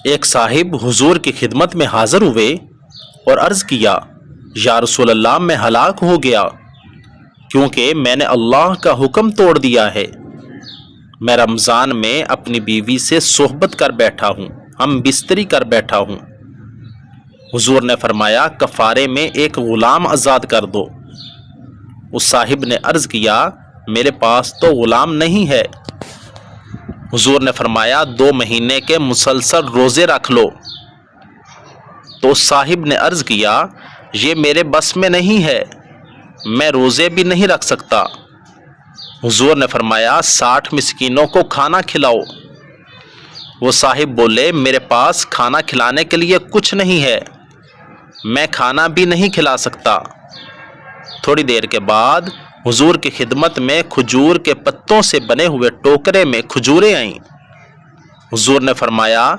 ایک صاحب حضور کی خدمت میں حاضر ہوئے اور عرض کیا، یا رسول اللہ، میں ہلاک ہو گیا کیونکہ میں نے اللہ کا حکم توڑ دیا ہے۔ میں رمضان میں اپنی بیوی سے صحبت کر بیٹھا ہوں، ہم بستری کر بیٹھا ہوں۔ حضور نے فرمایا، کفارے میں ایک غلام آزاد کر دو۔ اس صاحب نے عرض کیا، میرے پاس تو غلام نہیں ہے۔ حضور نے فرمایا، 2 مہینے کے مسلسل روزے رکھ لو۔ تو اس صاحب نے عرض کیا، یہ میرے بس میں نہیں ہے، میں روزے بھی نہیں رکھ سکتا۔ حضور نے فرمایا، 60 مسکینوں کو کھانا کھلاؤ۔ وہ صاحب بولے، میرے پاس کھانا کھلانے کے لیے کچھ نہیں ہے، میں کھانا بھی نہیں کھلا سکتا۔ تھوڑی دیر کے بعد حضور کی خدمت میں کھجور کے پتوں سے بنے ہوئے ٹوکرے میں کھجوریں آئیں۔ حضور نے فرمایا،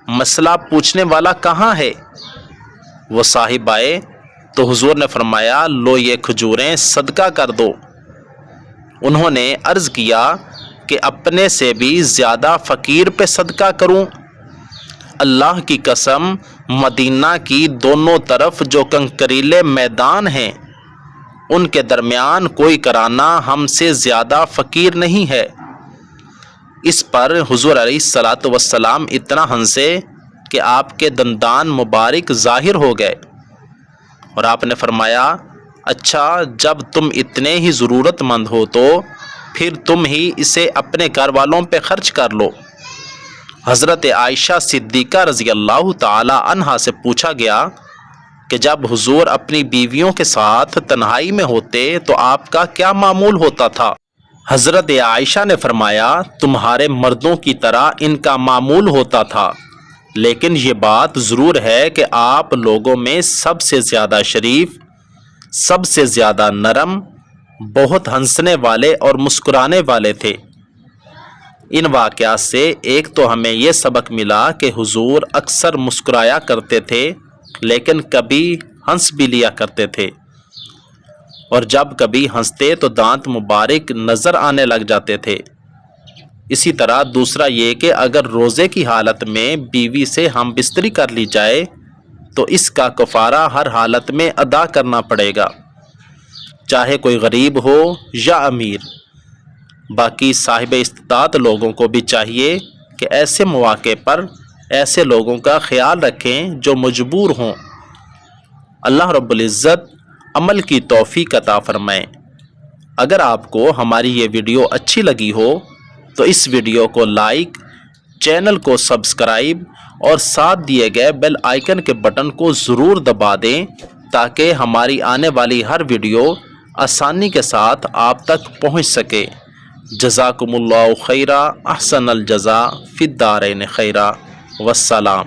مسئلہ پوچھنے والا کہاں ہے؟ وہ صاحب آئے تو حضور نے فرمایا، لو یہ کھجوریں صدقہ کر دو۔ انہوں نے عرض کیا کہ اپنے سے بھی زیادہ فقیر پہ صدقہ کروں؟ اللہ کی قسم، مدینہ کی دونوں طرف جو کنکریلے میدان ہیں ان کے درمیان کوئی کرانہ ہم سے زیادہ فقیر نہیں ہے۔ اس پر حضور علیہ الصلاۃ والسلام اتنا ہنسے کہ آپ کے دندان مبارک ظاہر ہو گئے، اور آپ نے فرمایا، اچھا، جب تم اتنے ہی ضرورت مند ہو تو پھر تم ہی اسے اپنے گھر والوں پہ خرچ کر لو۔ حضرت عائشہ صدیقہ رضی اللہ تعالی عنہا سے پوچھا گیا کہ جب حضور اپنی بیویوں کے ساتھ تنہائی میں ہوتے تو آپ کا کیا معمول ہوتا تھا؟ حضرت عائشہ نے فرمایا، تمہارے مردوں کی طرح ان کا معمول ہوتا تھا، لیکن یہ بات ضرور ہے کہ آپ لوگوں میں سب سے زیادہ شریف، سب سے زیادہ نرم، بہت ہنسنے والے اور مسکرانے والے تھے۔ ان واقعات سے ایک تو ہمیں یہ سبق ملا کہ حضور اکثر مسکرایا کرتے تھے لیکن کبھی ہنس بھی لیا کرتے تھے، اور جب کبھی ہنستے تو دانت مبارک نظر آنے لگ جاتے تھے۔ اسی طرح دوسرا یہ کہ اگر روزے کی حالت میں بیوی سے ہم بستری کر لی جائے تو اس کا کفارہ ہر حالت میں ادا کرنا پڑے گا، چاہے کوئی غریب ہو یا امیر۔ باقی صاحب استطاعت لوگوں کو بھی چاہیے کہ ایسے مواقع پر ایسے لوگوں کا خیال رکھیں جو مجبور ہوں۔ اللہ رب العزت عمل کی توفیق عطا فرمائے۔ اگر آپ کو ہماری یہ ویڈیو اچھی لگی ہو تو اس ویڈیو کو لائک، چینل کو سبسکرائب اور ساتھ دیے گئے بیل آئیکن کے بٹن کو ضرور دبا دیں تاکہ ہماری آنے والی ہر ویڈیو آسانی کے ساتھ آپ تک پہنچ سکے۔ جزاکم اللہ خیرا، احسن الجزاء فی الدارین خیرا، والسلام۔